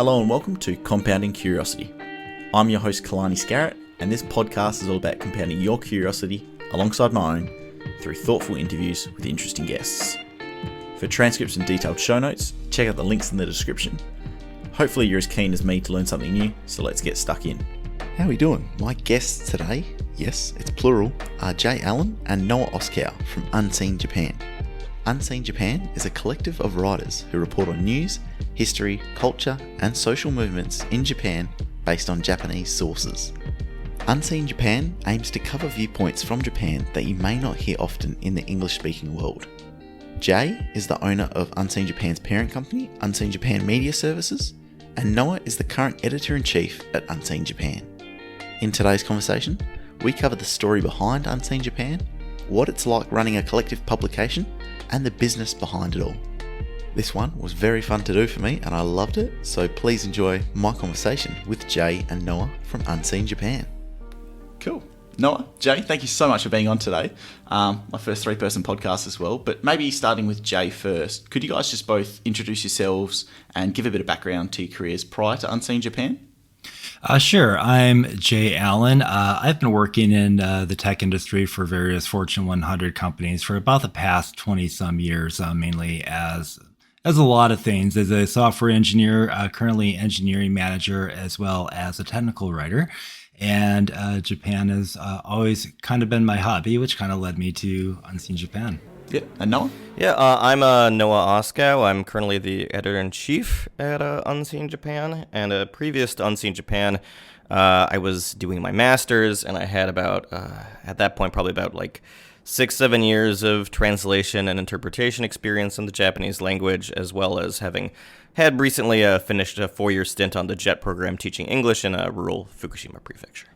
Hello and welcome to Compounding Curiosity. I'm your host Kalani Scarrett, and this podcast is all about compounding your curiosity alongside my own through thoughtful interviews with interesting guests. For transcripts and detailed show notes, check out the links in the description. Hopefully you're as keen as me to learn something new, so let's get stuck in. How are we doing? My guests today, yes, it's plural, are Jay Allen and Noah Oskow from Unseen Japan. Unseen Japan is a collective of writers who report on news, history, culture, and social movements in Japan based on Japanese sources. Unseen Japan aims to cover viewpoints from Japan that you may not hear often in the English-speaking world. Jay is the owner of Unseen Japan's parent company, Unseen Japan Media Services, and Noah is the current editor-in-chief at Unseen Japan. In today's conversation, we cover the story behind Unseen Japan, what it's like running a collective publication, and the business behind it all. This one was very fun to do for me and I loved it, so please enjoy my conversation with Jay and Noah from Unseen Japan. Cool. Noah, Jay, thank you so much for being on today. My first three-person podcast as well, but maybe starting with Jay first. Could you guys just both introduce yourselves and give a bit of background to your careers prior to Unseen Japan? Sure. I'm Jay Allen. I've been working in the tech industry for various Fortune 100 companies for about the past 20-some years, mainly as a lot of things, as a software engineer, currently engineering manager, as well as a technical writer. And Japan has always kind of been my hobby, which kind of led me to Unseen Japan. Yeah, and Noah? Yeah, I'm Noah Oskow. I'm currently the editor-in-chief at Unseen Japan. And previous to Unseen Japan, I was doing my master's, and I had about, at that point, probably about 6-7 years of translation and interpretation experience in the Japanese language, as well as having had recently finished a 4-year stint on the JET program teaching English in rural Fukushima prefecture.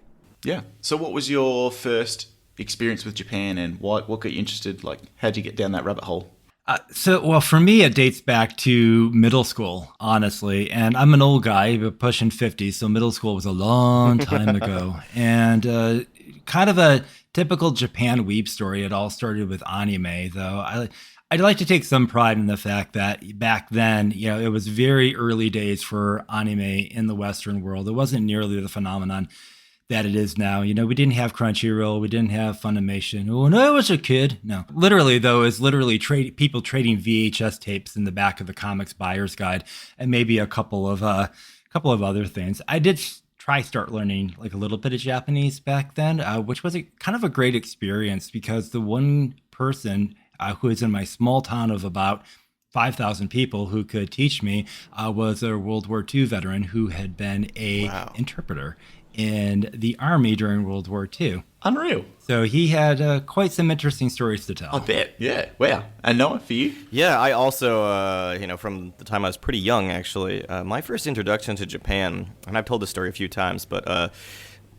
Yeah. So what was your first experience with Japan and what got you interested? How'd you get down that rabbit hole? Well, for me, it dates back to middle school, honestly. And I'm an old guy, but pushing 50, so middle school was a long time ago. And kind of a typical Japan weeb story. It all started with anime, though. I'd like to take some pride in the fact that back then, it was very early days for anime in the Western world. It wasn't nearly the phenomenon that it is now. We didn't have Crunchyroll, we didn't have Funimation. When I was a kid, no. Literally, though, is literally people trading VHS tapes in the back of the comics buyer's guide, and maybe a couple of other things. I did start learning a little bit of Japanese back then, which was kind of a great experience because the one person who is in my small town of about 5,000 people who could teach me was a World War II veteran who had been a interpreter in the army during World War II. Unreal. So he had quite some interesting stories to tell. I bet. Yeah. Wow. And Noah, for you? Yeah, I also, from the time I was pretty young, actually, my first introduction to Japan, and I've told this story a few times, but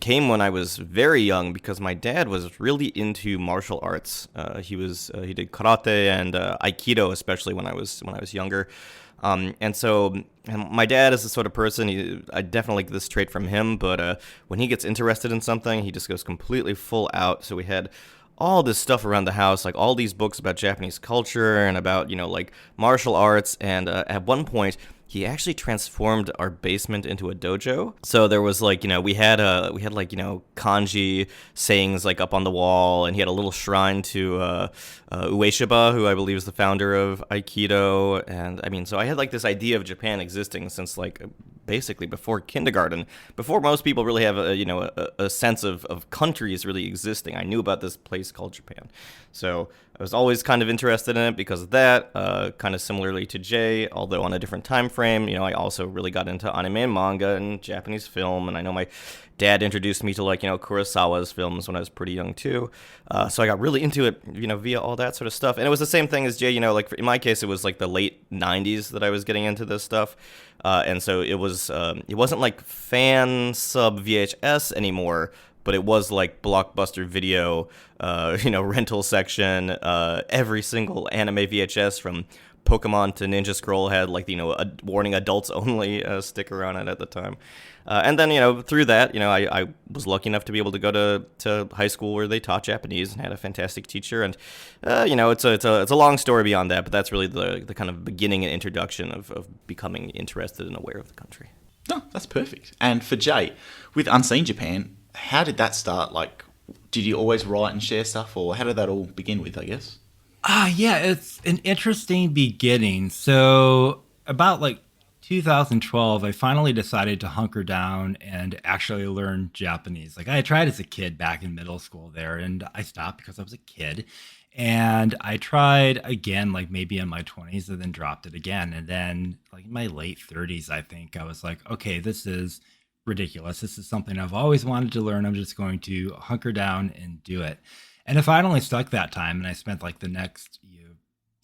came when I was very young because my dad was really into martial arts. He did karate and aikido, especially when I was younger. And my dad is the sort of person, I definitely get this trait from him, but when he gets interested in something, he just goes completely full out. So we had all this stuff around the house, all these books about Japanese culture and about, martial arts. And at one point, he actually transformed our basement into a dojo. So there was we had kanji sayings up on the wall, and he had a little shrine to Ueshiba, who I believe is the founder of Aikido. And so I had this idea of Japan existing since basically before kindergarten, before most people really have a sense of countries really existing. I knew about this place called Japan. So I was always kind of interested in it because of that, kind of similarly to Jay, although on a different time frame. I also really got into anime and manga and Japanese film, and I know my dad introduced me to Kurosawa's films when I was pretty young too. So I got really into it, via all that sort of stuff. And it was the same thing as Jay, in my case, it was the late 90s that I was getting into this stuff. And so it wasn't fan sub VHS anymore, but it was Blockbuster Video, rental section. Every single anime VHS from Pokemon to Ninja Scroll had a warning adults only sticker on it at the time. And then, through that, I was lucky enough to be able to go to high school where they taught Japanese and had a fantastic teacher. And, it's a long story beyond that, but that's really the kind of beginning and introduction of becoming interested and aware of the country. No, that's perfect. And for Jay, with Unseen Japan, how did that start? Like, did you always write and share stuff, or how did that all begin with, I guess? Yeah, it's an interesting beginning. So about like 2012, I finally decided to hunker down and actually learn Japanese. Like I had tried as a kid back in middle school there, and I stopped because I was a kid. And I tried again, like maybe in my 20s, and then dropped it again. And then, like in my late 30s, I think I was like, okay, this is ridiculous. This is something I've always wanted to learn. I'm just going to hunker down and do it. And if I'd only stuck that time, and I spent like the next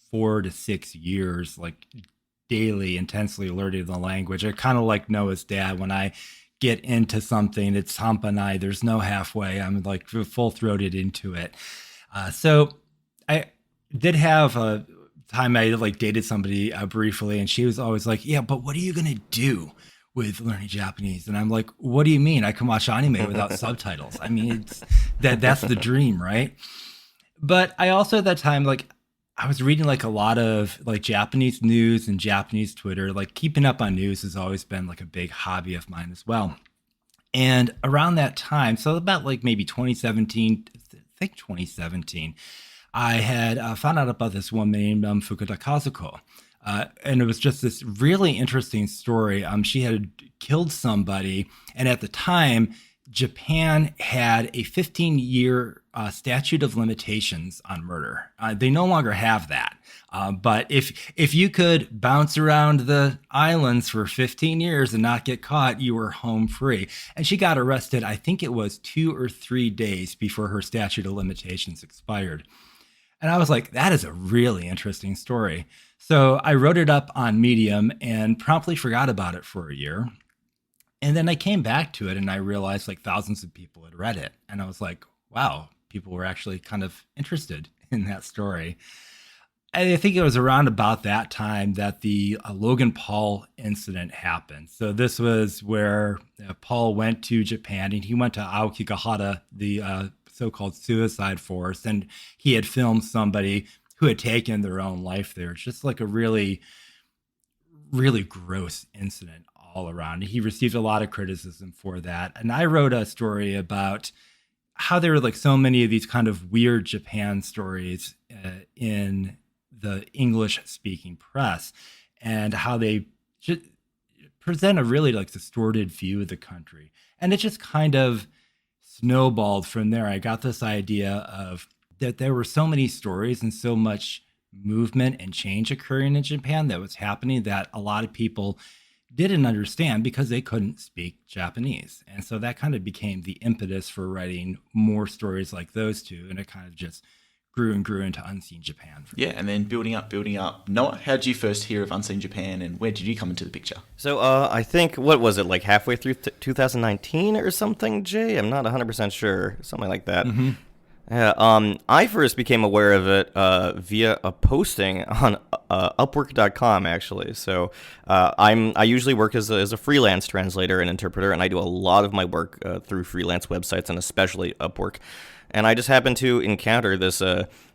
4 to 6 years, like daily, intensely learning the language, I kind of like Noah's dad. When I get into something, it's hampanai. There's no halfway. I'm like full throated into it. So I did have a time I like dated somebody briefly, and she was always like, "Yeah, but what are you gonna do with learning Japanese?" And I'm like, "What do you mean? I can watch anime without subtitles. I mean, that's the dream, right?" But I also at that time, like, I was reading like a lot of like Japanese news and Japanese Twitter. Like keeping up on news has always been like a big hobby of mine as well. And around that time, so about like maybe 2017, I think 2017, I had found out about this woman named Fukuda Kazuko. And it was just this really interesting story. She had killed somebody, and at the time, Japan had a 15-year statute of limitations on murder. They no longer have that. But if you could bounce around the islands for 15 years and not get caught, you were home free. And she got arrested, I think it was 2 or 3 days before her statute of limitations expired. And I was like, that is a really interesting story. So I wrote it up on Medium and promptly forgot about it for a year. And then I came back to it and I realized like thousands of people had read it. And I was like, wow, people were actually kind of interested in that story. And I think it was around about that time that the Logan Paul incident happened. So this was where Paul went to Japan, and he went to Aokigahara, the so-called suicide forest, and he had filmed somebody who had taken their own life there. It's just like a really, really gross incident all around. He received a lot of criticism for that. And I wrote a story about how there were like so many of these kind of weird Japan stories in the English-speaking press, and how they just present a really like distorted view of the country. And it just kind of snowballed from there. I got this idea of that there were so many stories and so much movement and change occurring in Japan that was happening that a lot of people didn't understand because they couldn't speak Japanese. And so that kind of became the impetus for writing more stories like those two. And it kind of just grew and grew into Unseen Japan. Yeah, and then building up. Noah, how did you first hear of Unseen Japan, and where did you come into the picture? So I think, what was it, like halfway through 2019 or something, Jay? I'm not 100% sure. Something like that. Mm-hmm. Yeah, I first became aware of it via a posting on Upwork.com, actually. So I usually work as a freelance translator and interpreter, and I do a lot of my work through freelance websites, and especially Upwork. And I just happened to encounter this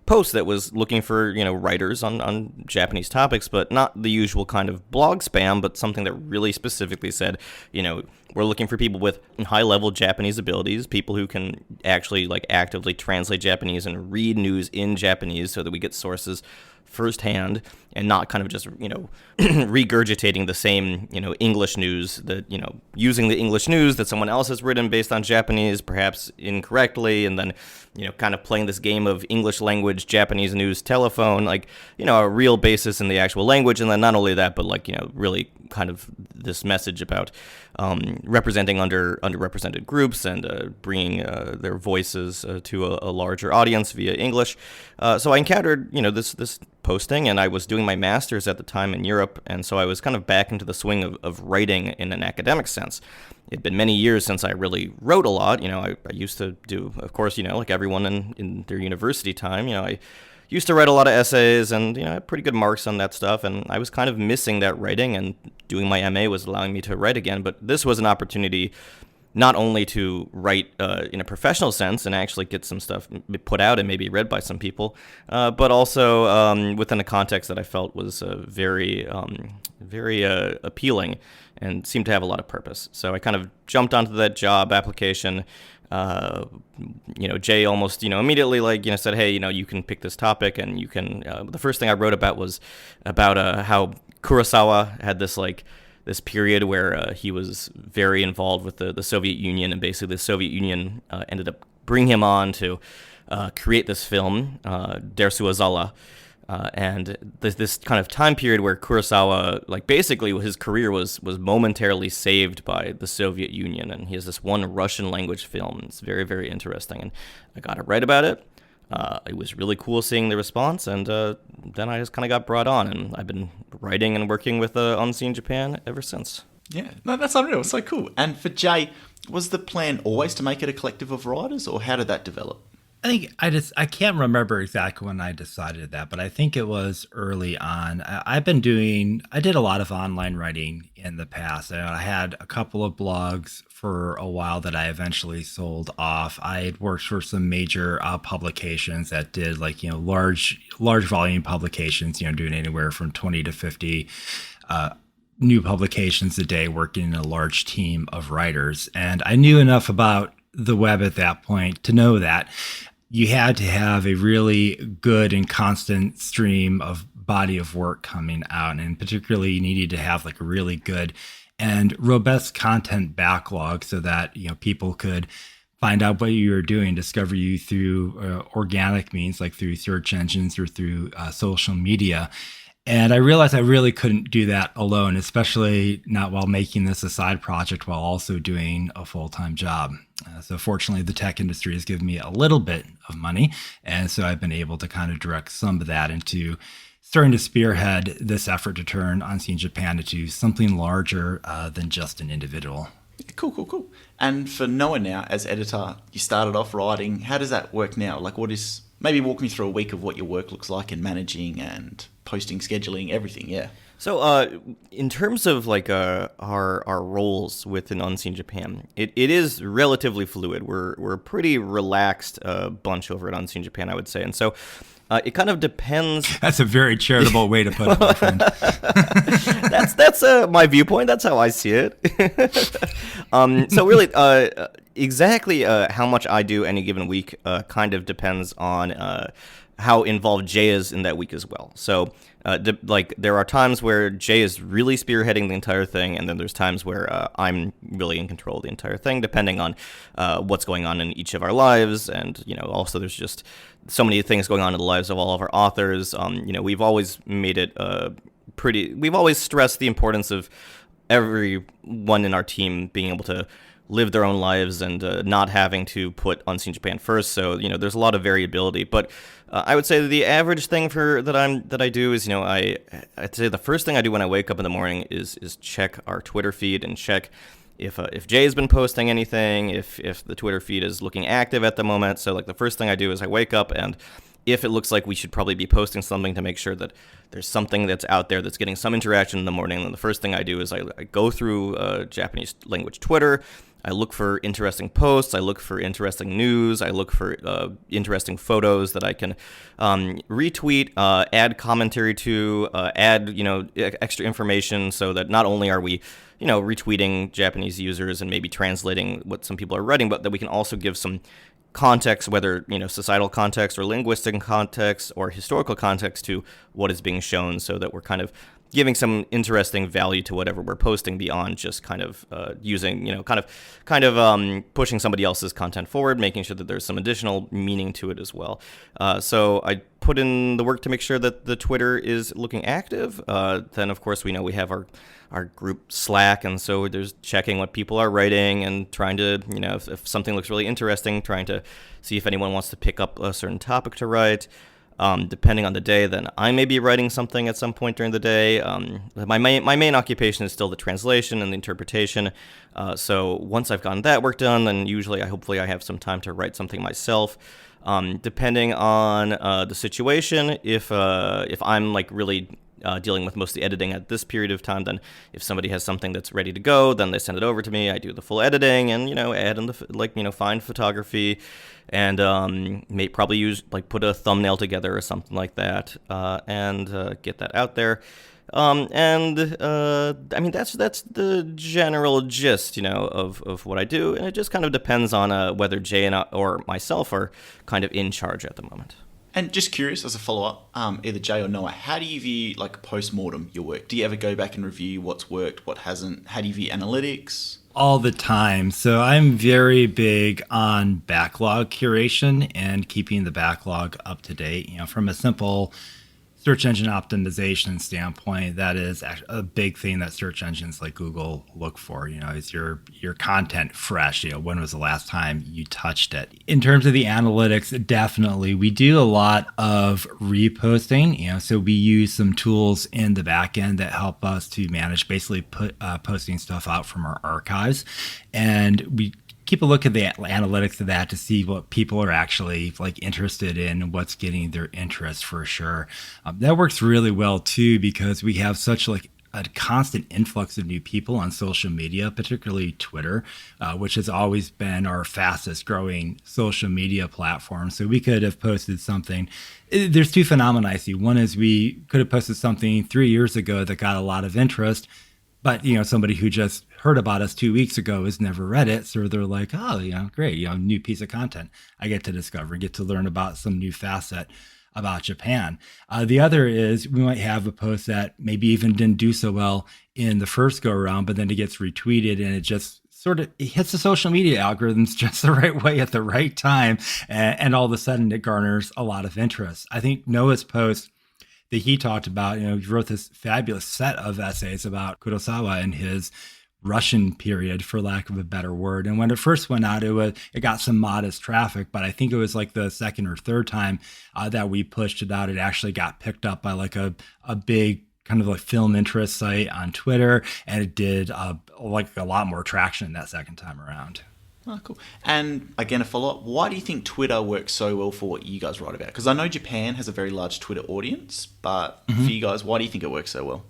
post that was looking for, writers on Japanese topics, but not the usual kind of blog spam, but something that really specifically said, we're looking for people with high-level Japanese abilities, people who can actually like actively translate Japanese and read news in Japanese so that we get sources firsthand and not kind of just, regurgitating the same, English news that, using the English news that someone else has written based on Japanese, perhaps incorrectly, and then, kind of playing this game of English language, Japanese news, telephone, like, a real basis in the actual language. And then not only that, but like, really kind of this message about representing underrepresented groups and bringing their voices to a larger audience via English. So I encountered, this posting, and I was doing my master's at the time in Europe, and so I was kind of back into the swing of writing in an academic sense. It'd been many years since I really wrote a lot. I used to do, of course, like everyone in their university time, I used to write a lot of essays and, had pretty good marks on that stuff, and I was kind of missing that writing, and doing my MA was allowing me to write again. But this was an opportunity not only to write in a professional sense and actually get some stuff put out and maybe read by some people, but also within a context that I felt was very appealing and seemed to have a lot of purpose. So I kind of jumped onto that job application. Jay almost, immediately said, hey, you can pick this topic, and you can. The first thing I wrote about was about how Kurosawa had this period where he was very involved with the Soviet Union, and basically the Soviet Union ended up bringing him on to create this film, Der Suazala. And this kind of time period where Kurosawa, basically his career was momentarily saved by the Soviet Union, and he has this one Russian language film. It's very, very interesting, and I got to write about it. It was really cool seeing the response, and then I just kind of got brought on, and I've been writing and working with Unseen Japan ever since. Yeah, no, that's unreal. It's so cool. And for Jay, was the plan always to make it a collective of writers, or how did that develop? I think I can't remember exactly when I decided that, but I think it was early on. I did a lot of online writing in the past. I had a couple of blogs for a while that I eventually sold off. I had worked for some major publications that did large volume publications, doing anywhere from 20 to 50 new publications a day, working in a large team of writers. And I knew enough about the web at that point to know that you had to have a really good and constant stream of body of work coming out. And particularly you needed to have a really good and robust content backlog so that, people could find out what you were doing, discover you through organic means, like through search engines or through social media. And I realized I really couldn't do that alone, especially not while making this a side project while also doing a full-time job. So fortunately, the tech industry has given me a little bit of money. And so I've been able to kind of direct some of that into starting to spearhead this effort to turn Unseen Japan into something larger than just an individual. Cool. And for Noah now, as editor, you started off writing. How does that work now? Maybe walk me through a week of what your work looks like in managing and posting, scheduling, everything, yeah. So in terms of our roles within Unseen Japan, it is relatively fluid. We're a pretty relaxed bunch over at Unseen Japan, I would say. And so it kind of depends. That's a very charitable way to put it, my friend. That's my viewpoint. That's how I see it. So really, exactly how much I do any given week kind of depends on how involved Jay is in that week as well. So there are times where Jay is really spearheading the entire thing, and then there's times where I'm really in control of the entire thing, depending on what's going on in each of our lives. And also there's just so many things going on in the lives of all of our authors. We've always made it we've always stressed the importance of everyone in our team being able to live their own lives and not having to put Unseen Japan first. So there's a lot of variability, but I would say the average thing that I do is I'd say the first thing I do when I wake up in the morning is check our Twitter feed and check if Jay has been posting anything, if the Twitter feed is looking active at the moment. So the first thing I do is I wake up, and if it looks like we should probably be posting something, to make sure that there's something that's out there that's getting some interaction in the morning, then the first thing I do is I go through Japanese language Twitter. I look for interesting posts. I look for interesting news. I look for interesting photos that I can retweet, add commentary to, add extra information, so that not only are we retweeting Japanese users and maybe translating what some people are writing, but that we can also give some context, whether societal context or linguistic context or historical context to what is being shown, so that we're kind of giving some interesting value to whatever we're posting beyond just kind of using, pushing somebody else's content forward, making sure that there's some additional meaning to it as well. So I put in the work to make sure that the Twitter is looking active. Then, of course, we know we have our group Slack, and so there's checking what people are writing and trying to, if something looks really interesting, trying to see if anyone wants to pick up a certain topic to write. Depending on the day, then I may be writing something at some point during the day. My main occupation is still the translation and the interpretation. So once I've gotten that work done, then hopefully I have some time to write something myself. Depending on the situation, if I'm really dealing with most of the editing at this period of time. Then if somebody has something that's ready to go, then they send it over to me. I do the full editing and, add in the, fine photography and probably use, put a thumbnail together or something like that and get that out there. That's the general gist, of what I do. And it just kind of depends on whether Jay or myself are kind of in charge at the moment. And just curious, as a follow-up, either Jay or Noah, how do you view, post-mortem your work? Do you ever go back and review what's worked, what hasn't? How do you view analytics? All the time. So I'm very big on backlog curation and keeping the backlog up to date. From a simple search engine optimization standpoint, that is a big thing that search engines like Google look for. Is your content fresh? When was the last time you touched it? In terms of the analytics, definitely we do a lot of reposting. So we use some tools in the back end that help us to manage basically posting stuff out from our archives, and we keep a look at the analytics of that to see what people are actually interested in, what's getting their interest for sure. That works really well too, because we have such a constant influx of new people on social media, particularly Twitter, which has always been our fastest growing social media platform. So we could have posted something. There's two phenomena I see. One is we could have posted something 3 years ago that got a lot of interest, but somebody who just heard about us 2 weeks ago has never read it, so they're like, oh, great, new piece of content I get to discover, get to learn about some new facet about Japan. The other is we might have a post that maybe even didn't do so well in the first go around, but then it gets retweeted and it just it hits the social media algorithms just the right way at the right time, and all of a sudden it garners a lot of interest. I think Noah's post that he talked about, he wrote this fabulous set of essays about Kurosawa and his Russian period, for lack of a better word. And when it first went out, it got some modest traffic, but I think it was the second or third time that we pushed it out, it actually got picked up by a big kind of film interest site on Twitter, and it did a lot more traction that second time around. Oh, cool. And again, a follow-up, why do you think Twitter works so well for what you guys write about? Because I know Japan has a very large Twitter audience, but for you guys, why do you think it works so well?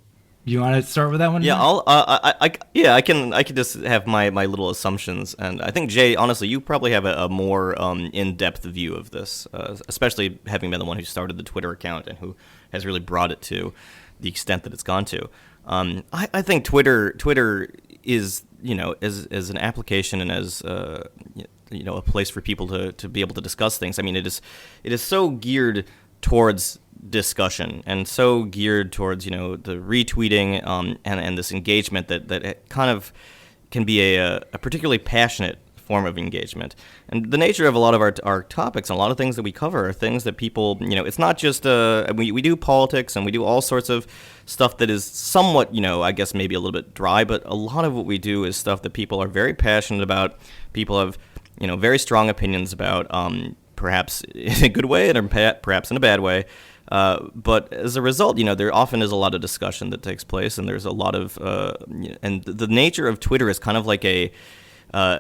You want to start with that one? Yeah, I can just have my little assumptions, and I think Jay, honestly, you probably have a more in-depth view of this, especially having been the one who started the Twitter account and who has really brought it to the extent that it's gone to. I think Twitter is, as an application and as a place for people to be able to discuss things. I mean, it is so geared towards discussion and so geared towards the retweeting and this engagement that it kind of can be a particularly passionate form of engagement. And the nature of a lot of our topics and a lot of things that we cover are things that people, it's not just we do politics and we do all sorts of stuff that is somewhat, I guess maybe a little bit dry, but a lot of what we do is stuff that people are very passionate about. People have very strong opinions about, perhaps in a good way and perhaps in a bad way. But as a result, there often is a lot of discussion that takes place, and there's a lot of, and the nature of Twitter is kind of like a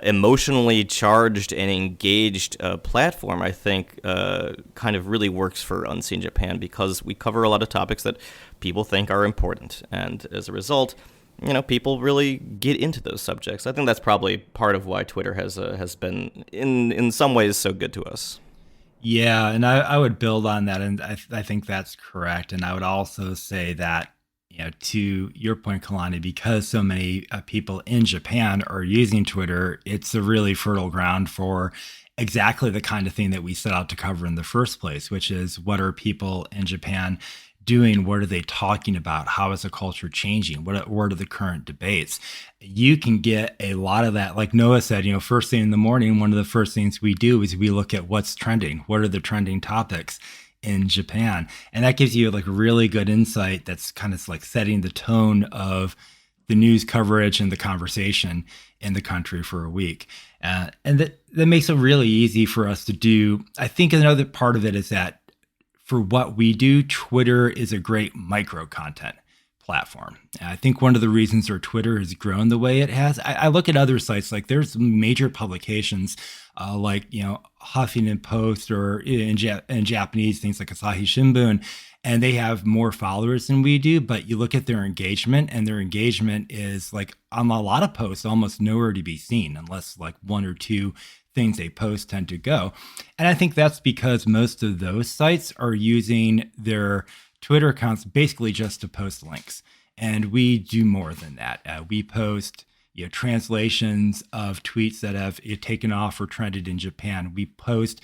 emotionally charged and engaged platform. I think kind of really works for Unseen Japan because we cover a lot of topics that people think are important, and as a result, people really get into those subjects. I think that's probably part of why Twitter has been in some ways so good to us. Yeah, and I would build on that, and I think that's correct. And I would also say that, to your point, Kalani, because so many people in Japan are using Twitter, it's a really fertile ground for exactly the kind of thing that we set out to cover in the first place, which is what are people in Japan doing? What are they talking about? How is the culture changing? What are the current debates? You can get a lot of that. Like Noah said, first thing in the morning, one of the first things we do is we look at what's trending. What are the trending topics in Japan? And that gives you really good insight that's kind of setting the tone of the news coverage and the conversation in the country for a week. And that makes it really easy for us to do. I think another part of it is that for what we do, Twitter is a great micro content platform. And I think one of the reasons our Twitter has grown the way it has, I look at other sites, there's major publications Huffington Post, or in Japanese, things like Asahi Shimbun, and they have more followers than we do, but you look at their engagement, and their engagement is like on a lot of posts almost nowhere to be seen, unless like one or two things they post tend to go. And I think that's because most of those sites are using their Twitter accounts basically just to post links. And we do more than that. We post translations of tweets that have taken off or trended in Japan. We post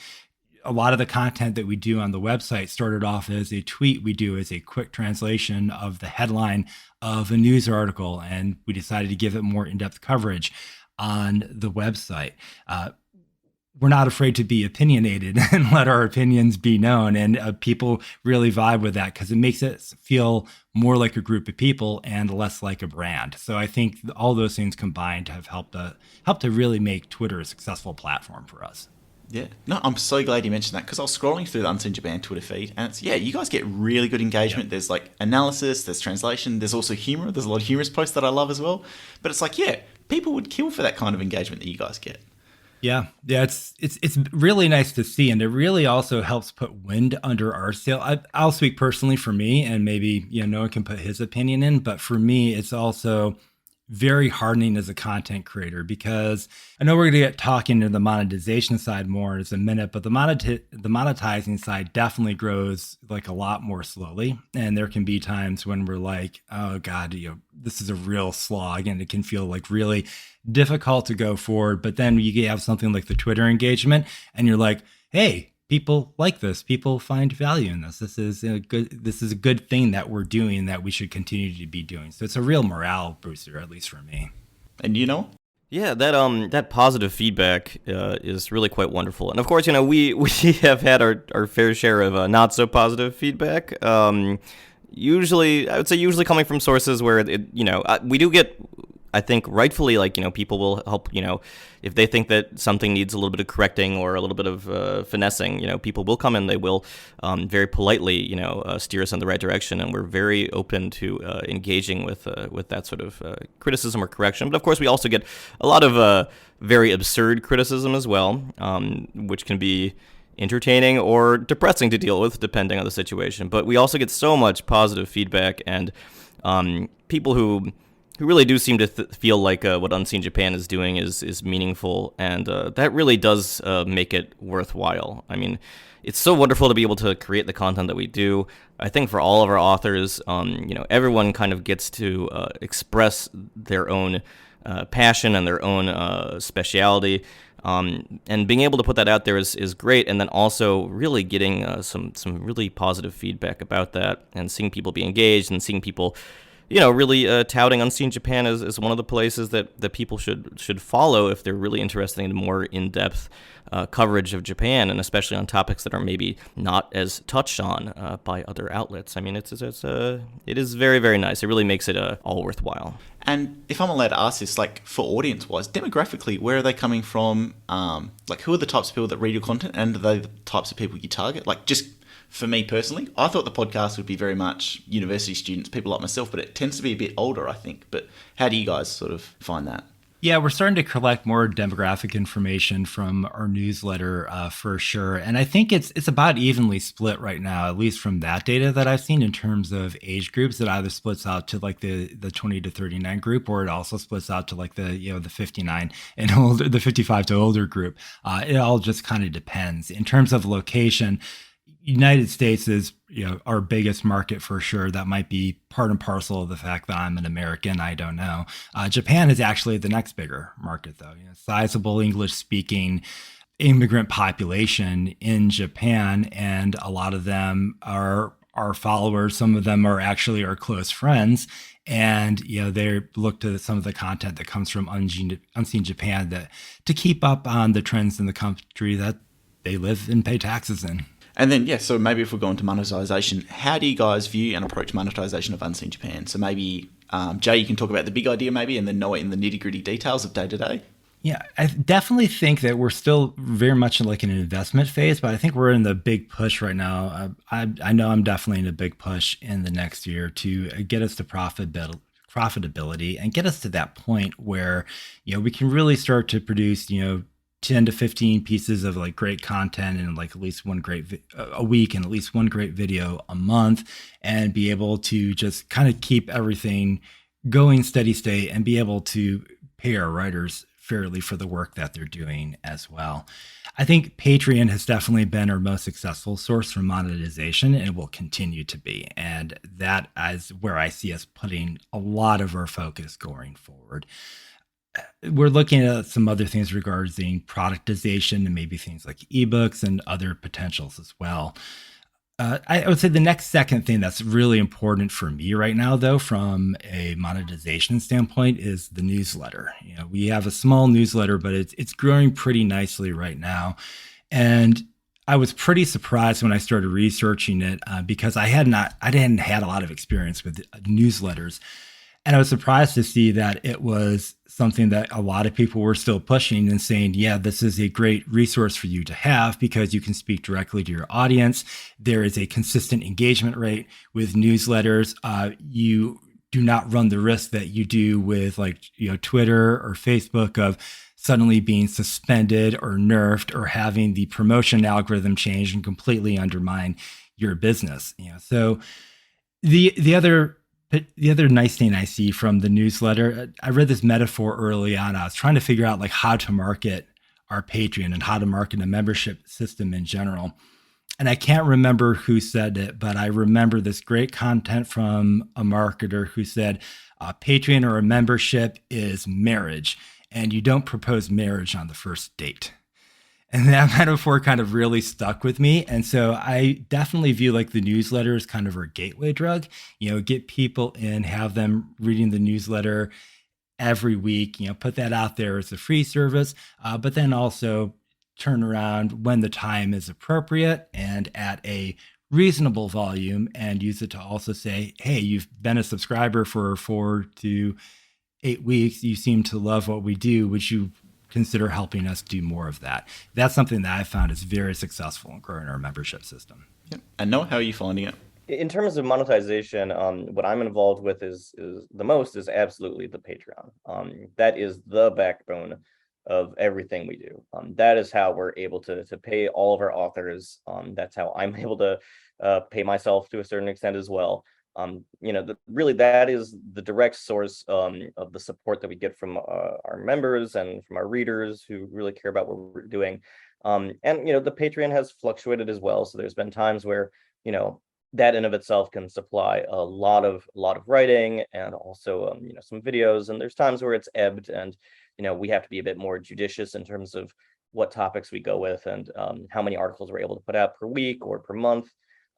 a lot of the content that we do on the website started off as a tweet we do as a quick translation of the headline of a news article, and we decided to give it more in-depth coverage on the website. We're not afraid to be opinionated and let our opinions be known. And people really vibe with that because it makes it feel more like a group of people and less like a brand. So I think all those things combined have helped to really make Twitter a successful platform for us. Yeah, no, I'm so glad you mentioned that because I was scrolling through the Unseen Japan Twitter feed and you guys get really good engagement. Yep. There's like analysis, there's translation, there's also humor. There's a lot of humorous posts that I love as well. But it's like, people would kill for that kind of engagement that you guys get. Yeah, it's really nice to see, and it really also helps put wind under our sail. I'll speak personally for me, and maybe Noah can put his opinion in, but for me, it's also very hardening as a content creator because I know we're going to get talking to the monetization side more in a minute, but the monetizing side definitely grows like a lot more slowly. And there can be times when we're like, oh God, this is a real slog, and it can feel like really difficult to go forward. But then you have something like the Twitter engagement and you're like, hey, people like this. People find value in this. This is a good thing that we're doing that we should continue to be doing. So it's a real morale booster, at least for me. And Yeah, that positive feedback is really quite wonderful. And of course, we have had our fair share of not so positive feedback. Usually coming from sources where we do get, I think rightfully, people will help, if they think that something needs a little bit of correcting or a little bit of finessing, people will come in, they will very politely, steer us in the right direction. And we're very open to engaging with that sort of criticism or correction. But of course, we also get a lot of very absurd criticism as well, which can be entertaining or depressing to deal with, depending on the situation. But we also get so much positive feedback and people who really do seem to feel like what Unseen Japan is doing is meaningful, and that really does make it worthwhile. I mean, it's so wonderful to be able to create the content that we do. I think for all of our authors, everyone kind of gets to express their own passion and their own speciality, and being able to put that out there is great. And then also really getting some really positive feedback about that, and seeing people be engaged and seeing people really touting Unseen Japan as one of the places that people should follow if they're really interested in more in-depth coverage of Japan, and especially on topics that are maybe not as touched on by other outlets. I mean, it is very, very nice. It really makes it all worthwhile. And if I'm allowed to ask this, like for audience-wise, demographically, where are they coming from? Who are the types of people that read your content, and are they the types of people you target? Like, just for me personally, I thought the podcast would be very much university students, people like myself, but it tends to be a bit older, I think. But how do you guys sort of find that? Yeah, we're starting to collect more demographic information from our newsletter for sure. And I think it's about evenly split right now, at least from that data that I've seen in terms of age groups. It either splits out to like the 20 to 39 group, or it also splits out to like the 59 and older, the 55 to older group. It all just kind of depends. In terms of location, United States is our biggest market for sure. That might be part and parcel of the fact that I'm an American. I don't know. Japan is actually the next bigger market, though. Sizable English-speaking immigrant population in Japan, and a lot of them are our followers. Some of them are actually our close friends, and they look to some of the content that comes from Unseen Japan to keep up on the trends in the country that they live and pay taxes in. And then, so maybe if we're going to monetization, how do you guys view and approach monetization of Unseen Japan? So maybe, Jay, you can talk about the big idea maybe, and then Noah in the nitty-gritty details of day-to-day. Yeah, I definitely think that we're still very much in like an investment phase, but I think we're in the big push right now. I know I'm definitely in a big push in the next year to get us to profitability and get us to that point where, we can really start to produce, 10 to 15 pieces of like great content and like at least one a week and at least one great video a month, and be able to just kind of keep everything going steady state and be able to pay our writers fairly for the work that they're doing as well. I think Patreon has definitely been our most successful source for monetization, and it will continue to be. And that is where I see us putting a lot of our focus going forward. We're looking at some other things regarding productization and maybe things like ebooks and other potentials as well. I would say the next second thing that's really important for me right now, though, from a monetization standpoint, is the newsletter. We have a small newsletter, but it's growing pretty nicely right now, and I was pretty surprised when I started researching it because I hadn't had a lot of experience with newsletters. And I was surprised to see that it was something that a lot of people were still pushing and saying, yeah, this is a great resource for you to have because you can speak directly to your audience. There is a consistent engagement rate with newsletters. You do not run the risk that you do with Twitter or Facebook of suddenly being suspended or nerfed or having the promotion algorithm change and completely undermine your business. So the other nice thing I see from the newsletter, I read this metaphor early on. I was trying to figure out how to market our Patreon and how to market a membership system in general. And I can't remember who said it, but I remember this great content from a marketer who said, Patreon or a membership is marriage, and you don't propose marriage on the first date. And that metaphor kind of really stuck with me. And so I definitely view the newsletter as kind of our gateway drug, get people in, have them reading the newsletter every week, put that out there as a free service, but then also turn around when the time is appropriate and at a reasonable volume and use it to also say, hey, you've been a subscriber for 4 to 8 weeks. You seem to love what we do. Would you consider helping us do more of that? That's something that I found is very successful in growing our membership system. Yep. And Noah, how are you finding it? In terms of monetization, what I'm involved with is absolutely the Patreon. That is the backbone of everything we do. That is how we're able to pay all of our authors. That's how I'm able to pay myself to a certain extent as well. Really that is the direct source of the support that we get from our members and from our readers who really care about what we're doing. And the Patreon has fluctuated as well. So there's been times where, that in of itself can supply a lot of writing and also, some videos. And there's times where it's ebbed and, we have to be a bit more judicious in terms of what topics we go with and how many articles we're able to put out per week or per month.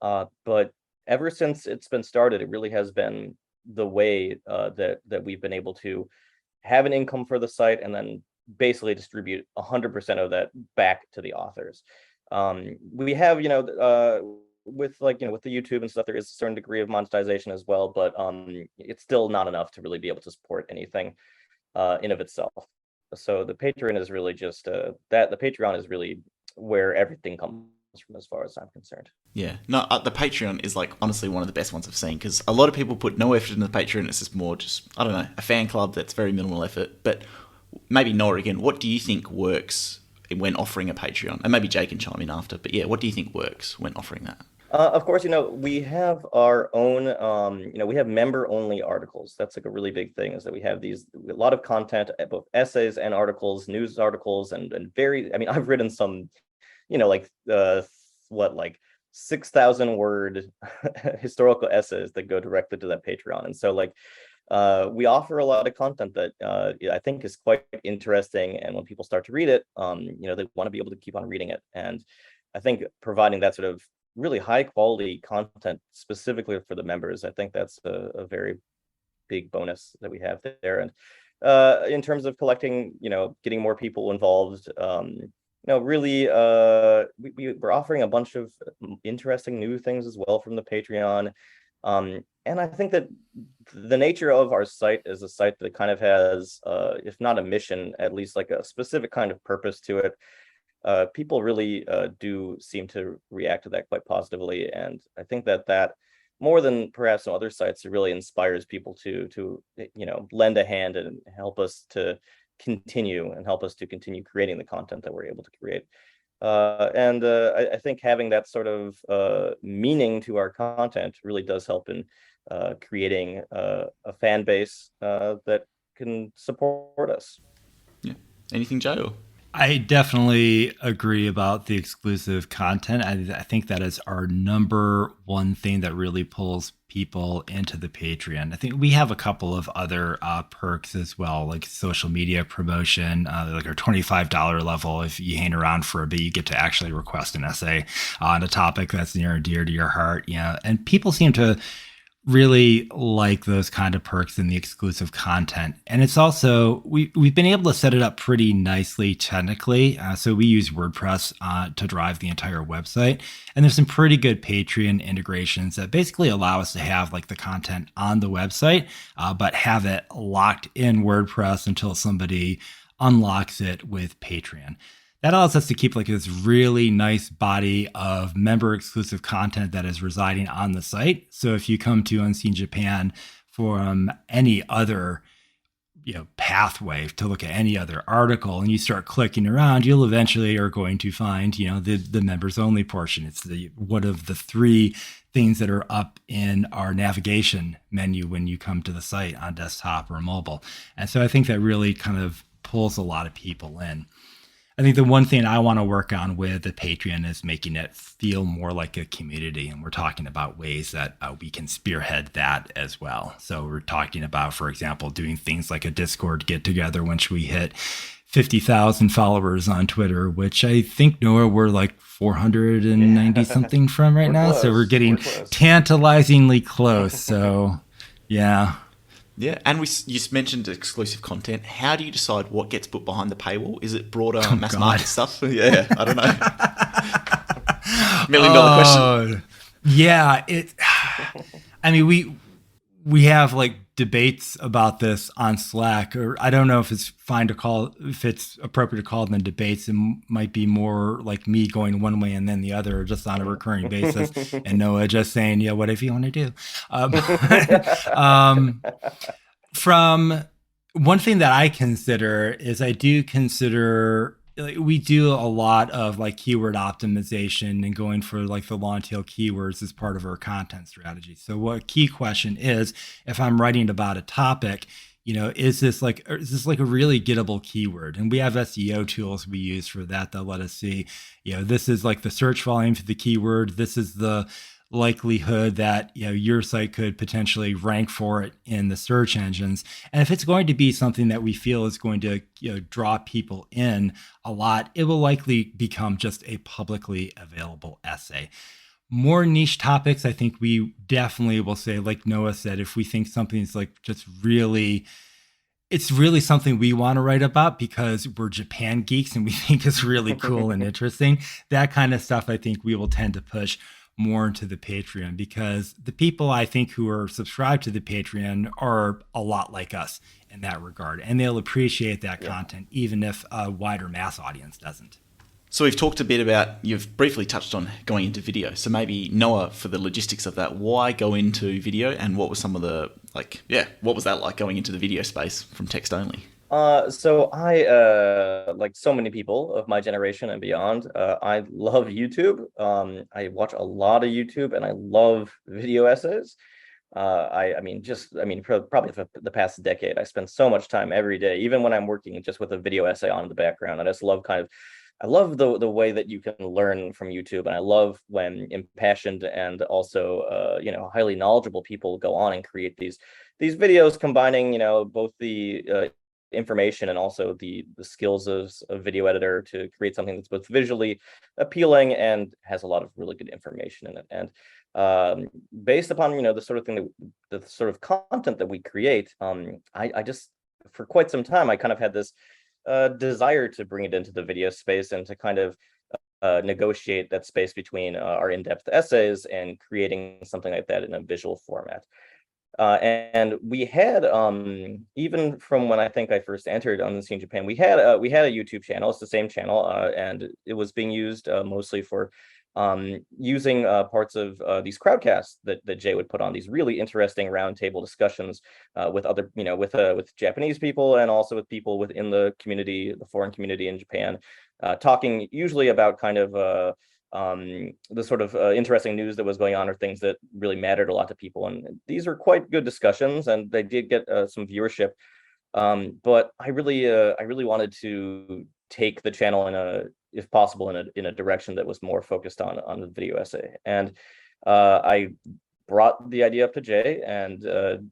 But ever since it's been started, it really has been the way that we've been able to have an income for the site and then basically distribute 100% of that back to the authors. We have, with the YouTube and stuff, there is a certain degree of monetization as well, but it's still not enough to really be able to support anything in of itself. So the Patreon is really just the Patreon is really where everything comes from as far as I'm concerned. Yeah, no, the Patreon is honestly one of the best ones I've seen because a lot of people put no effort into the Patreon. It's just more I don't know, a fan club that's very minimal effort. But maybe Noah again, what do you think works when offering a Patreon? And maybe Jay can chime in after. But yeah, what do you think works when offering that? Of course, we have our own, we have member-only articles. That's a really big thing, is that we have a lot of content, both essays and articles, news articles, and I've written some, 6,000 word historical essays that go directly to that Patreon. And so we offer a lot of content that I think is quite interesting. And when people start to read it, they want to be able to keep on reading it. And I think providing that sort of really high quality content specifically for the members, I think that's a very big bonus that we have there. And in terms of collecting, getting more people involved, really we're offering a bunch of interesting new things as well from the Patreon. And I think that the nature of our site is a site that kind of has, if not a mission, at least a specific kind of purpose to it. People really do seem to react to that quite positively. And I think that more than perhaps on other sites, it really inspires people to lend a hand and help us to continue and help us to continue creating the content that we're able to create. I think having that sort of meaning to our content really does help in creating a fan base that can support us. Yeah. Anything, Joe? I definitely agree about the exclusive content. I think that is our number one thing that really pulls people into the Patreon. I think we have a couple of other perks as well, like social media promotion, like our $25 level. If you hang around for a bit, you get to actually request an essay on a topic that's near and dear to your heart. And people seem to really like those kind of perks in the exclusive content. And it's also, we've been able to set it up pretty nicely technically. So we use WordPress to drive the entire website. And there's some pretty good Patreon integrations that basically allow us to have like the content on the website, but have it locked in WordPress until somebody unlocks it with Patreon. That allows us to keep like this really nice body of member exclusive content that is residing on the site. So if you come to Unseen Japan from any other pathway to look at any other article and you start clicking around, you'll eventually are going to find the members only portion. It's one of the 3 things that are up in our navigation menu when you come to the site on desktop or mobile. And so I think that really kind of pulls a lot of people in. I think the one thing I want to work on with the Patreon is making it feel more like a community. And we're talking about ways that we can spearhead that as well. So we're talking about, for example, doing things like a Discord get together once we hit 50,000 followers on Twitter, which I think, Noah, we're like 490 something from right now. Close. So we're getting tantalizingly close. So yeah. Yeah, and you mentioned exclusive content. How do you decide what gets put behind the paywall? Is it broader mass market stuff? Yeah, I don't know. $1 million question. Yeah, I mean, we have like debates about this on Slack, or I don't know if it's if it's appropriate to call them debates. It might be more like me going one way and then the other, just on a recurring basis, and Noah just saying, "Yeah, whatever you want to do." From one thing that I consider is I do consider, like, we do a lot of like keyword optimization and going for like the long tail keywords as part of our content strategy. So what key question is, if I'm writing about a topic, is this like a really gettable keyword? And we have SEO tools we use for that let us see, this is like the search volume for the keyword. This is the likelihood that your site could potentially rank for it in the search engines. And if it's going to be something that we feel is going to draw people in a lot, it will likely become just a publicly available essay. More niche topics, I think we definitely will say, like Noah said, if we think something's like just really, it's really something we want to write about because we're Japan geeks and we think it's really cool and interesting, that kind of stuff I think we will tend to push more into the Patreon, because the people I think who are subscribed to the Patreon are a lot like us in that regard, and they'll appreciate that content even if a wider mass audience doesn't. So we've talked a bit about, you've briefly touched on going into video. So maybe Noah, for the logistics of that, why go into video, and what was some of the, what was that like going into the video space from text only? So I, like so many people of my generation and beyond, I love YouTube. I watch a lot of YouTube and I love video essays. Probably for the past decade, I spend so much time every day, even when I'm working, just with a video essay on in the background. I just love I love the way that you can learn from YouTube, and I love when impassioned and also highly knowledgeable people go on and create these videos combining both the information and also the skills of a video editor to create something that's both visually appealing and has a lot of really good information in it. And based upon the sort of thing the sort of content that we create, I just, for quite some time, I kind of had this desire to bring it into the video space and to kind of negotiate that space between our in-depth essays and creating something like that in a visual format. And we had, even from when I think I first entered on the scene in Japan, we had a YouTube channel. It's the same channel, and it was being used mostly for using parts of these crowdcasts that Jay would put on, these really interesting roundtable discussions with other, with Japanese people and also with people within the community, the foreign community in Japan, talking usually about kind of the sort of interesting news that was going on or things that really mattered a lot to people. And these are quite good discussions, and they did get some viewership. But I really wanted to take the channel if possible, in a direction that was more focused on the video essay. And I brought the idea up to Jay, and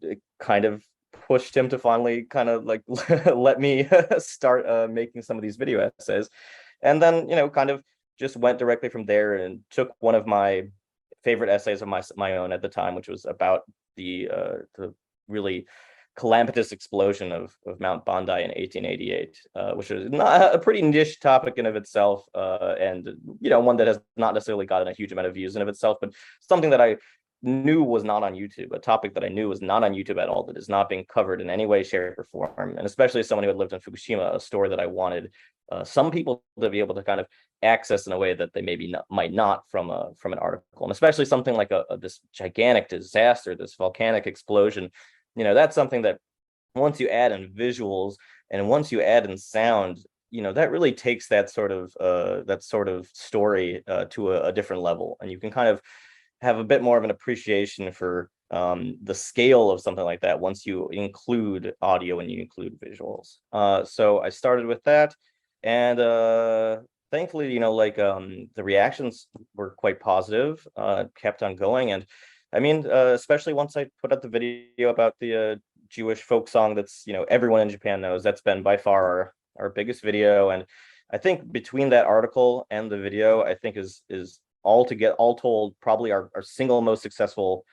it kind of pushed him to finally kind of like let me start making some of these video essays. And then, kind of just went directly from there and took one of my favorite essays of my own at the time, which was about the really calamitous explosion of Mount Bondi in 1888, which is not a pretty niche topic in of itself, and one that has not necessarily gotten a huge amount of views in of itself, but something that I knew was not on YouTube, a topic that I knew was not on YouTube at all, that is not being covered in any way, shape, or form. And especially as someone who had lived in Fukushima, a story that I wanted some people to be able to kind of access in a way that they might not from an article. And especially something like this gigantic disaster, this volcanic explosion, that's something that once you add in visuals and once you add in sound, that really takes that sort of story to a different level. And you can kind of have a bit more of an appreciation for the scale of something like that once you include audio and you include visuals. So I started with that, and thankfully, the reactions were quite positive, kept on going. And I mean, especially once I put out the video about the Jewish folk song that's, everyone in Japan knows, that's been by far our biggest video. And I think between that article and the video, I think is all told, probably our single most successful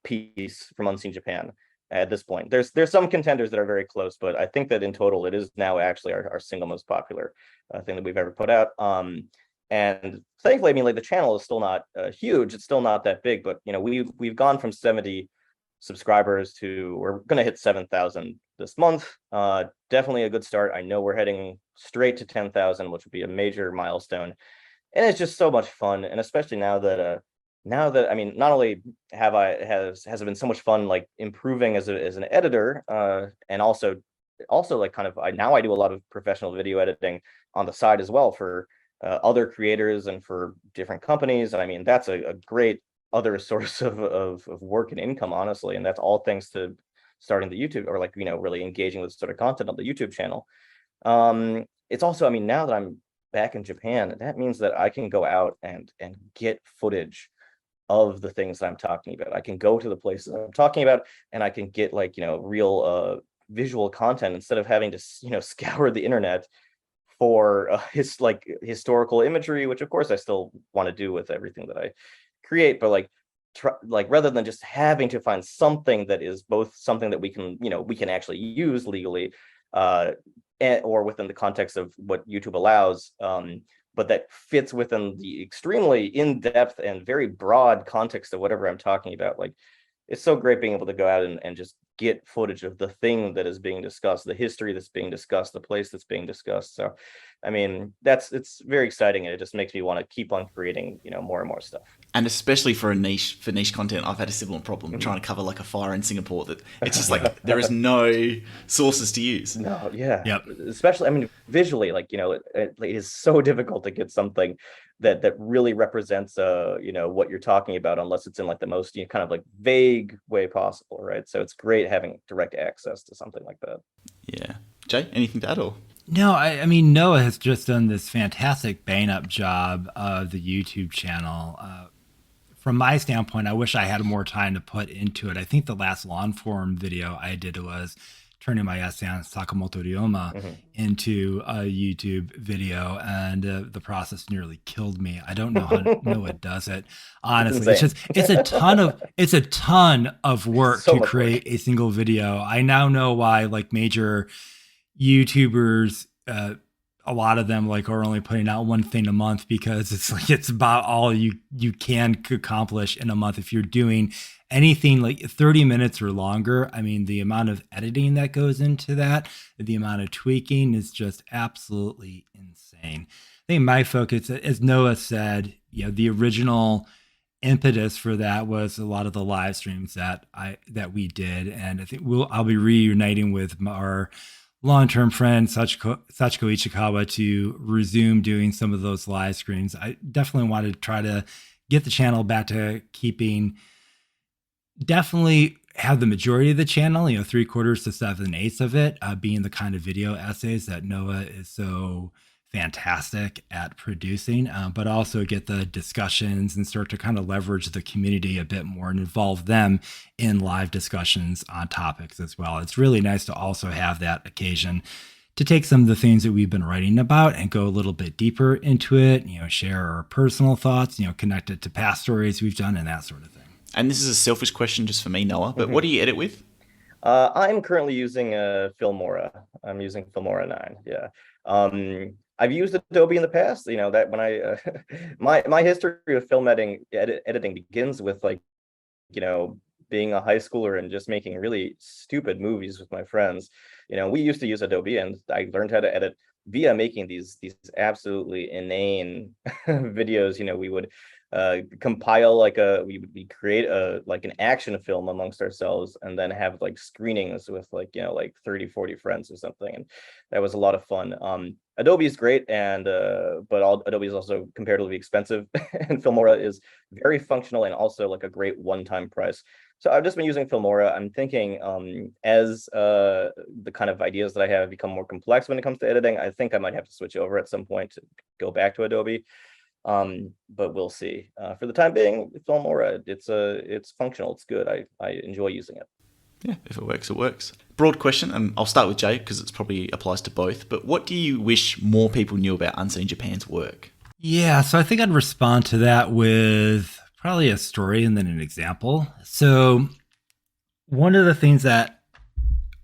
piece from Unseen Japan at this point. There's some contenders that are very close, but I think that in total, it is now actually our single most popular thing that we've ever put out. And thankfully, I mean, like, the channel is still not huge. It's still not that big, but we've gone from 70 subscribers to, we're gonna hit 7,000 this month. Definitely a good start. I know we're heading straight to 10,000, which would be a major milestone. And it's just so much fun, and especially now that I mean, not only has it been so much fun, like, improving as an editor, and also like kind of I do a lot of professional video editing on the side as well for other creators and for different companies. And I mean, that's a great other source of work and income, honestly. And that's all thanks to starting the YouTube, or like, really engaging with sort of content on the YouTube channel. It's also, I mean, now that I'm back in Japan, that means that I can go out and get footage of the things that I'm talking about. I can go to the places I'm talking about, and I can get, like, real visual content, instead of having to scour the internet for historical imagery, which of course I still want to do with everything that I create, but rather than just having to find something that is both something that we can actually use legally, or within the context of what YouTube allows, but that fits within the extremely in-depth and very broad context of whatever I'm talking about. Like, it's so great being able to go out and just get footage of the thing that is being discussed, the history that's being discussed, the place that's being discussed. So, I mean, it's very exciting, and it just makes me want to keep on creating, more and more stuff. And especially for niche content, I've had a similar problem trying to cover like a fire in Singapore, that it's just like there is no sources to use. No, yeah. Yep. Especially, I mean, visually, like, it is so difficult to get something that really represents what you're talking about, unless it's in like the most kind of like vague way possible, right? So it's great having direct access to something like that. Yeah. Jay, anything to add? Or No, I mean, Noah has just done this fantastic bang-up job of the YouTube channel. From my standpoint, I wish I had more time to put into it. I think the last long form video I did was turning my essay on Sakamoto Ryoma into a YouTube video, and the process nearly killed me. I don't know how Noah does it. Honestly, it's a ton of work to create a single video. I now know why, like, major YouTubers, a lot of them are only putting out one thing a month, because it's about all you can accomplish in a month. If you're doing anything like 30 minutes or longer, I mean, the amount of editing that goes into that, the amount of tweaking is just absolutely insane. insane. I think my focus, as Noah said, the original impetus for that was a lot of the live streams that we did, and I think I'll be reuniting with our long-term friend Sachiko Ichikawa to resume doing some of those live streams. I definitely wanted to try to get the channel back to keeping, definitely have the majority of the channel, 3/4 to 7/8 of it being the kind of video essays that Noah is so fantastic at producing, but also get the discussions and start to kind of leverage the community a bit more and involve them in live discussions on topics as well. It's really nice to also have that occasion to take some of the things that we've been writing about and go a little bit deeper into it, share our personal thoughts, connect it to past stories we've done and that sort of thing. And this is a selfish question just for me, Noah, but what do you edit with? I'm currently using Filmora. I'm using Filmora 9. Yeah. I've used Adobe in the past. That when I my history of film editing begins with being a high schooler and just making really stupid movies with my friends. We used to use Adobe, and I learned how to edit via making these absolutely inane videos. We would compile we create an action film amongst ourselves, and then have screenings with 30, 40 friends or something, and that was a lot of fun. Adobe is great, and Adobe is also comparatively expensive, and Filmora is very functional and also a great one-time price. So I've just been using Filmora. I'm thinking as the kind of ideas that I have become more complex when it comes to editing, I think I might have to switch over at some point to go back to Adobe. But we'll see. For the time being, Filmora, it's functional, it's good. I enjoy using it. Yeah, if it works, it works. Broad question, and I'll start with Jay because it probably applies to both, but what do you wish more people knew about Unseen Japan's work? Yeah, so I think I'd respond to that with probably a story and then an example. So one of the things that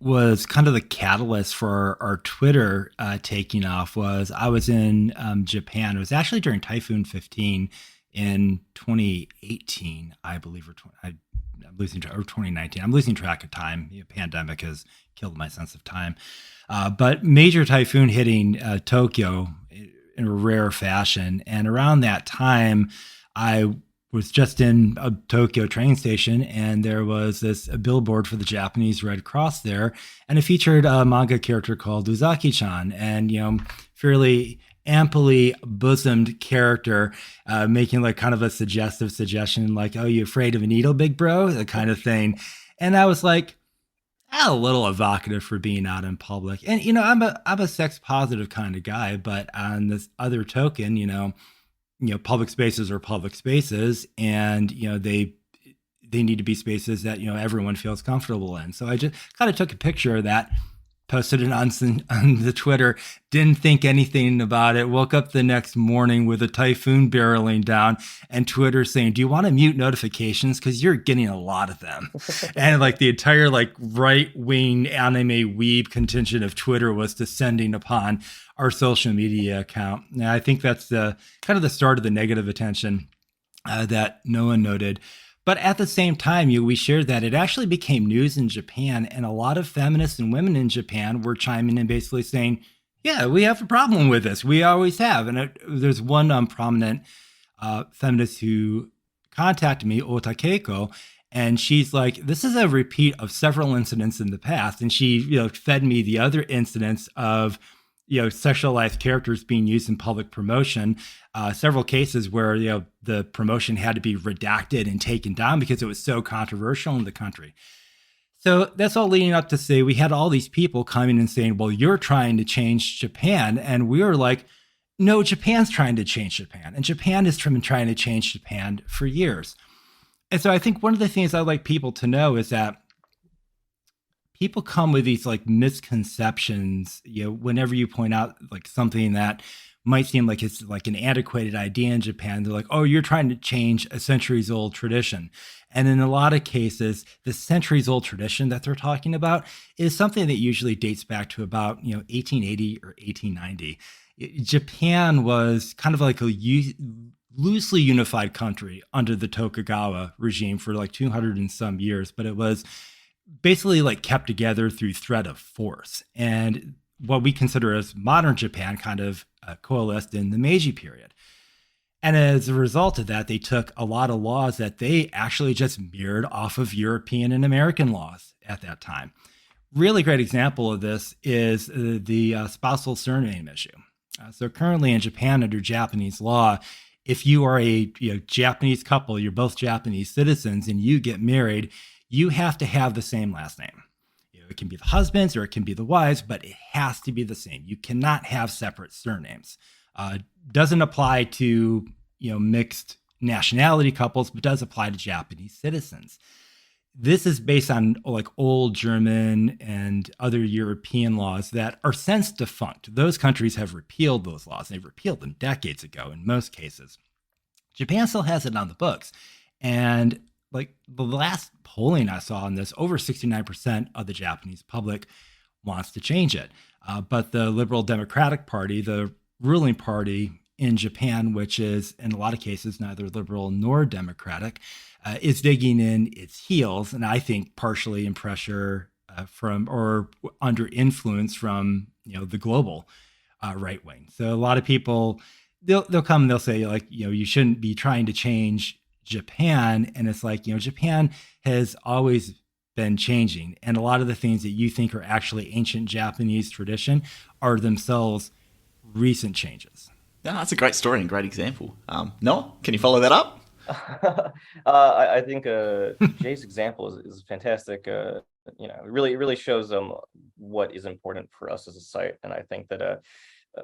was kind of the catalyst for our Twitter taking off was I was in Japan. It was actually during Typhoon 15 in 2018, I believe, or 2019. I'm losing track of time. The pandemic has killed my sense of time. But major typhoon hitting Tokyo in a rare fashion. And around that time, I was just in a Tokyo train station, and there was a billboard for the Japanese Red Cross there, and it featured a manga character called Uzaki-chan, and fairly amply bosomed character, making kind of a suggestive suggestion, "Oh, you afraid of a needle, big bro?" That kind of thing. And I was like, a little evocative for being out in public. And I'm a sex positive kind of guy, but on this other token, public spaces are public spaces, and they need to be spaces that everyone feels comfortable in. So I just kind of took a picture of that, posted it on the Twitter, didn't think anything about it, woke up the next morning with a typhoon barreling down, and Twitter saying, "Do you want to mute notifications? Because you're getting a lot of them." And the entire right-wing anime weeb contingent of Twitter was descending upon our social media account. Now, I think that's the kind of the start of the negative attention that Noah noted. But at the same time, we shared that it actually became news in Japan, and a lot of feminists and women in Japan were chiming in, basically saying, "Yeah, we have a problem with this. We always have." And there's one prominent feminist who contacted me, Ota Keiko, and she's like, "This is a repeat of several incidents in the past." And she, fed me the other incidents of sexualized characters being used in public promotion, several cases where, the promotion had to be redacted and taken down because it was so controversial in the country. So that's all leading up to say we had all these people coming and saying, "Well, you're trying to change Japan." And we were like, "No, Japan's trying to change Japan. And Japan has been trying to change Japan for years." And so I think one of the things I'd like people to know is that people come with these misconceptions, whenever you point out something that might seem like it's an antiquated idea in Japan. They're like, "Oh, you're trying to change a centuries old tradition." And in a lot of cases, the centuries old tradition that they're talking about is something that usually dates back to about 1880 or 1890. Japan was kind of like a loosely unified country under the Tokugawa regime for 200 and some years, but it was basically kept together through threat of force. And what we consider as modern Japan kind of coalesced in the Meiji period. And as a result of that, they took a lot of laws that they actually just mirrored off of European and American laws at that time. Really great example of this is the spousal surname issue. So currently in Japan, under Japanese law, if you are a Japanese couple, you're both Japanese citizens, and you get married, you have to have the same last name. It can be the husband's or it can be the wife's, but it has to be the same. You cannot have separate surnames. Doesn't apply to mixed nationality couples, but does apply to Japanese citizens. This is based on like old German and other European laws that are since defunct. Those countries have repealed those laws. They've repealed them decades ago in most cases. Japan still has it on the books. And like the last polling I saw on this, over 69% of the Japanese public wants to change it. But the Liberal Democratic Party, the ruling party in Japan, which is in a lot of cases neither liberal nor democratic, is digging in its heels, and I think partially in pressure from or under influence from the global right wing. So a lot of people they'll come and they'll say like you shouldn't be trying to change Japan, and it's like Japan has always been changing, and a lot of the things that you think are actually ancient Japanese tradition are themselves recent changes. No, that's a great story and great example. Noah, can you follow that up? I think Jay's example is fantastic. It really shows what is important for us as a site, and I think that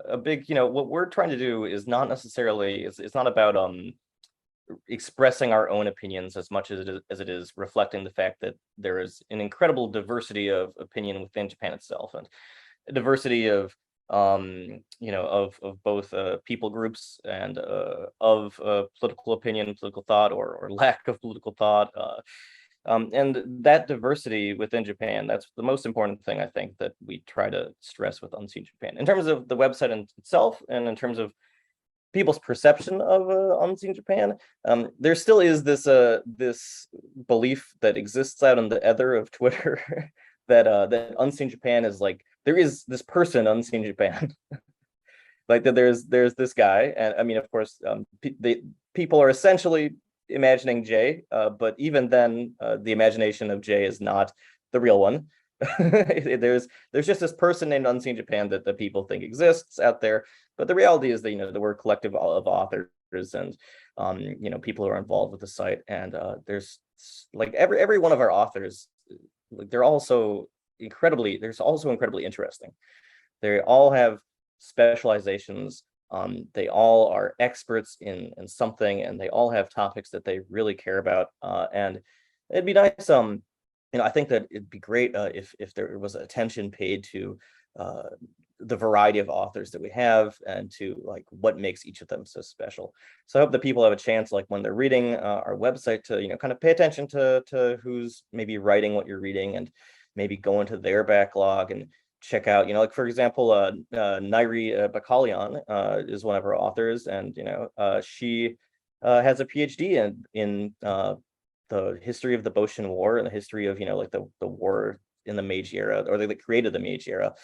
a big what we're trying to do is not necessarily it's not about expressing our own opinions as much as it is reflecting the fact that there is an incredible diversity of opinion within Japan itself, and a diversity of both people groups and of political opinion, political thought, or lack of political thought. And that diversity within Japan, that's the most important thing I think that we try to stress with Unseen Japan. In terms of the website in itself, and in terms of people's perception of Unseen Japan, there still is this belief that exists out in the ether of Twitter that Unseen Japan is like, there is this person Unseen Japan. Like that there's this guy, and I mean, of course, people are essentially imagining Jay, but even then, the imagination of Jay is not the real one. There's just this person named Unseen Japan that people think exists out there, but the reality is that that we're a collective of authors and people who are involved with the site, and there's like every one of our authors, like they're also incredibly interesting. They all have specializations. They all are experts in something, and they all have topics that they really care about. And it'd be nice, I think that it'd be great if there was attention paid to the variety of authors that we have, and to like what makes each of them so special. So I hope that people have a chance, like when they're reading our website, to kind of pay attention to who's maybe writing what you're reading, and maybe go into their backlog and check out, like for example, Nairi Bakalian is one of our authors, and she has a PhD in the history of the Boshin War, and the history of like the war in the Meiji era, or they created the Meiji era,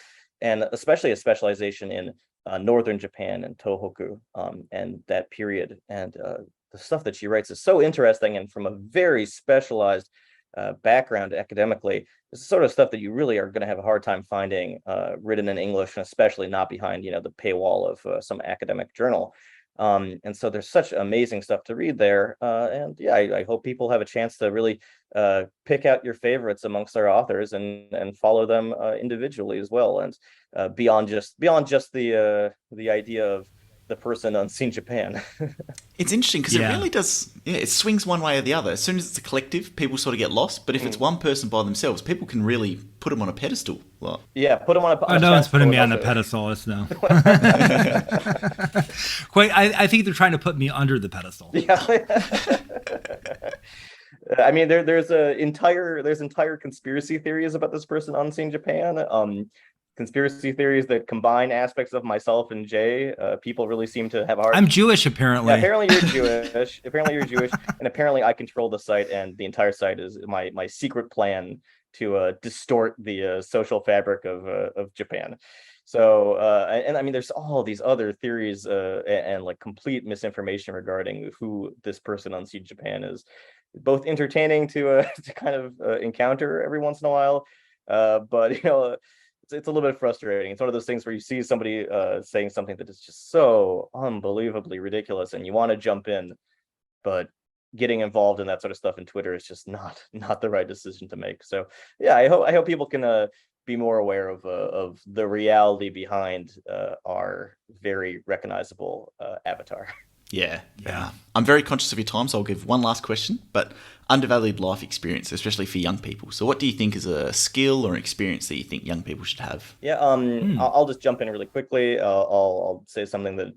and especially a specialization in northern Japan and Tohoku, and that period. And the stuff that she writes is so interesting, and from a very specialized background academically. This is sort of stuff that you really are going to have a hard time finding written in English, and especially not behind the paywall of some academic journal. And so there's such amazing stuff to read there. And yeah, I hope people have a chance to really pick out your favorites amongst our authors, and follow them individually as well, and beyond just the idea of the person Unseen Japan. It's interesting because it really does, it swings one way or the other. As soon as it's a collective, people sort of get lost. But if it's one person by themselves, people can really put them on a pedestal. Well, yeah, put them on a pedestal. Oh, no one's putting me on the pedestal, no. Quite, I think they're trying to put me under the pedestal. Yeah. I mean, there's entire conspiracy theories about this person Unseen Japan. Conspiracy theories that combine aspects of myself and Jay. People really seem to have a hard. I'm Jewish, apparently. Yeah, apparently you're Jewish. Apparently you're Jewish, and apparently I control the site, and the entire site is my secret plan to distort the social fabric of Japan. So, and I mean, there's all these other theories and like complete misinformation regarding who this person on Seed Japan is. Both entertaining to to kind of encounter every once in a while, but it's a little bit frustrating. It's one of those things where you see somebody saying something that is just so unbelievably ridiculous, and you want to jump in, but getting involved in that sort of stuff in Twitter is just not the right decision to make. So yeah, I hope people can be more aware of the reality behind our very recognizable avatar. Yeah. Yeah. I'm very conscious of your time, so I'll give one last question. But undervalued life experience, especially for young people. So, what do you think is a skill or an experience that you think young people should have? Yeah, I'll just jump in really quickly. I'll say something that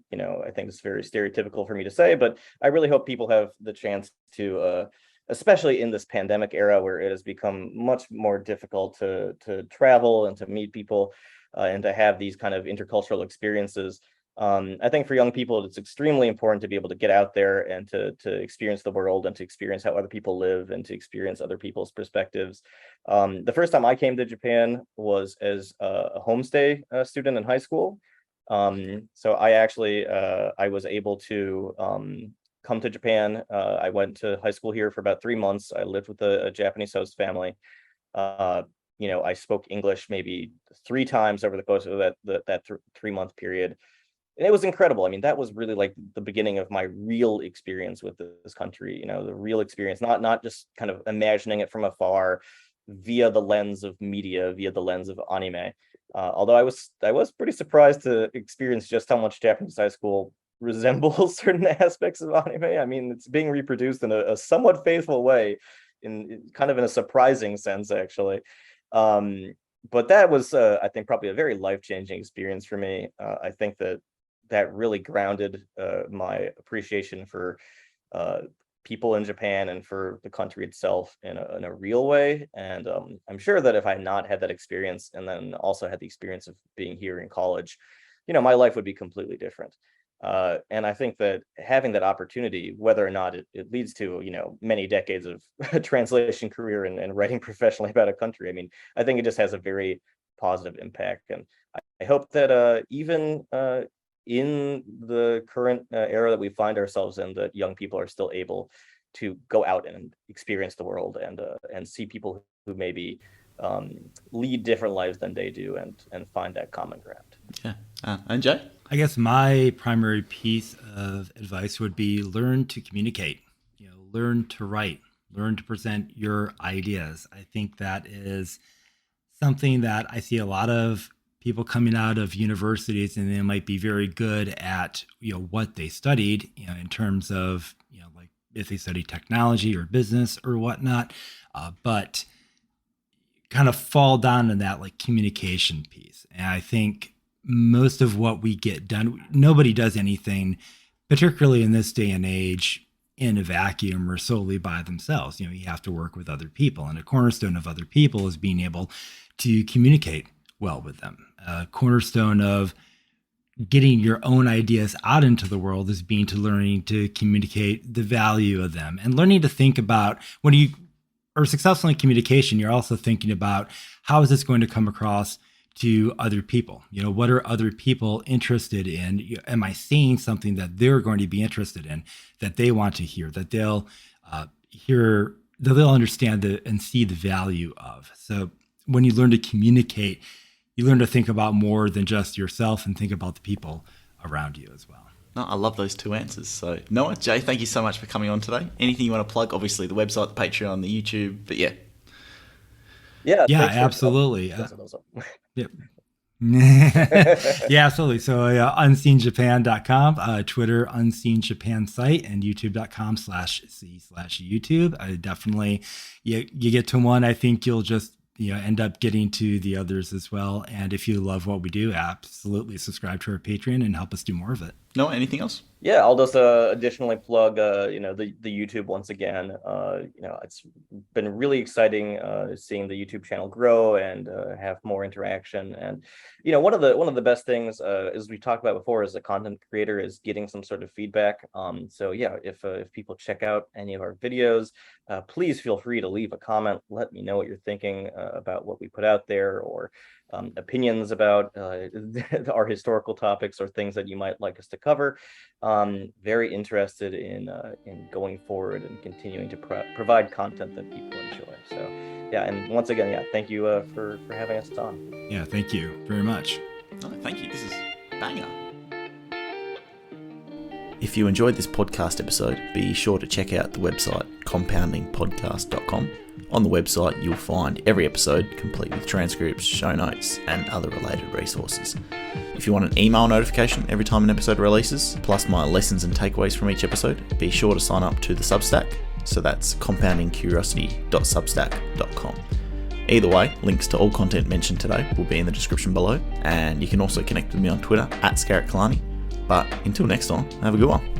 I think is very stereotypical for me to say, but I really hope people have the chance to, especially in this pandemic era where it has become much more difficult to travel and to meet people, and to have these kind of intercultural experiences. I think for young people, it's extremely important to be able to get out there and to experience the world and to experience how other people live and to experience other people's perspectives. The first time I came to Japan was as a homestay student in high school. So I was able to come to Japan. I went to high school here for about 3 months. I lived with a Japanese host family. Uh, I spoke English maybe 3 times over the course of that 3 month period, and it was incredible. I mean, that was really like the beginning of my real experience with this country. The real experience, not just kind of imagining it from afar via the lens of media, via the lens of anime. Although I was pretty surprised to experience just how much Japanese high school resembles certain aspects of anime. I mean, it's being reproduced in a somewhat faithful way, in kind of in a surprising sense, actually. But that was, I think, probably a very life-changing experience for me. I think that really grounded my appreciation for people in Japan and for the country itself in a real way. And I'm sure that if I had not had that experience and then also had the experience of being here in college, my life would be completely different. And I think that having that opportunity, whether or not it leads to, many decades of translation career and writing professionally about a country, I mean, I think it just has a very positive impact. And I hope that even in the current era that we find ourselves in, that young people are still able to go out and experience the world and see people who maybe lead different lives than they do, and find that common ground. Yeah. And Jay? I guess my primary piece of advice would be learn to communicate, learn to write, learn to present your ideas. I think that is something that I see a lot of people coming out of universities, and they might be very good at, what they studied, in terms of, like if they study technology or business or whatnot, but kind of fall down in that like communication piece. And I think most of what we get done, nobody does anything, particularly in this day and age, in a vacuum or solely by themselves. You have to work with other people, and a cornerstone of other people is being able to communicate well with them. A cornerstone of getting your own ideas out into the world is being to learning to communicate the value of them, and learning to think about, when you are successful in communication, you're also thinking about, how is this going to come across to other people? What are other people interested in? Am I saying something that they're going to be interested in, that they want to hear, that they'll hear, that they'll understand and see the value of? So when you learn to communicate, you learn to think about more than just yourself, and think about the people around you as well. No, I love those two answers. So, Noah, Jay, thank you so much for coming on today. Anything you want to plug? Obviously, the website, the Patreon, the YouTube, but yeah. Yeah, Yeah, thanks absolutely. Yep. for- Yeah, absolutely. So unseenjapan.com, Twitter Unseen Japan site, and youtube.com/c/YouTube. I definitely, you get to one, I think you'll just end up getting to the others as well. And if you love what we do, absolutely subscribe to our Patreon and help us do more of it. Noah, anything else? Yeah, I'll just additionally plug the YouTube once again. It's been really exciting seeing the YouTube channel grow and have more interaction. And one of the best things, as we talked about before, as a content creator, is getting some sort of feedback. So yeah, if people check out any of our videos, please feel free to leave a comment. Let me know what you're thinking about what we put out there, or opinions about our historical topics or things that you might like us to cover. Very interested in going forward and continuing to provide content that people enjoy. So yeah, and once again, yeah, thank you for having us on. Yeah, thank you very much. Oh, thank you. This is banger. If you enjoyed this podcast episode, be sure to check out the website compoundingpodcast.com. On the website, you'll find every episode complete with transcripts, show notes, and other related resources. If you want an email notification every time an episode releases, plus my lessons and takeaways from each episode, be sure to sign up to the Substack. So that's compoundingcuriosity.substack.com. Either way, links to all content mentioned today will be in the description below, and you can also connect with me on Twitter @ScarrettKalani. But until next time, have a good one.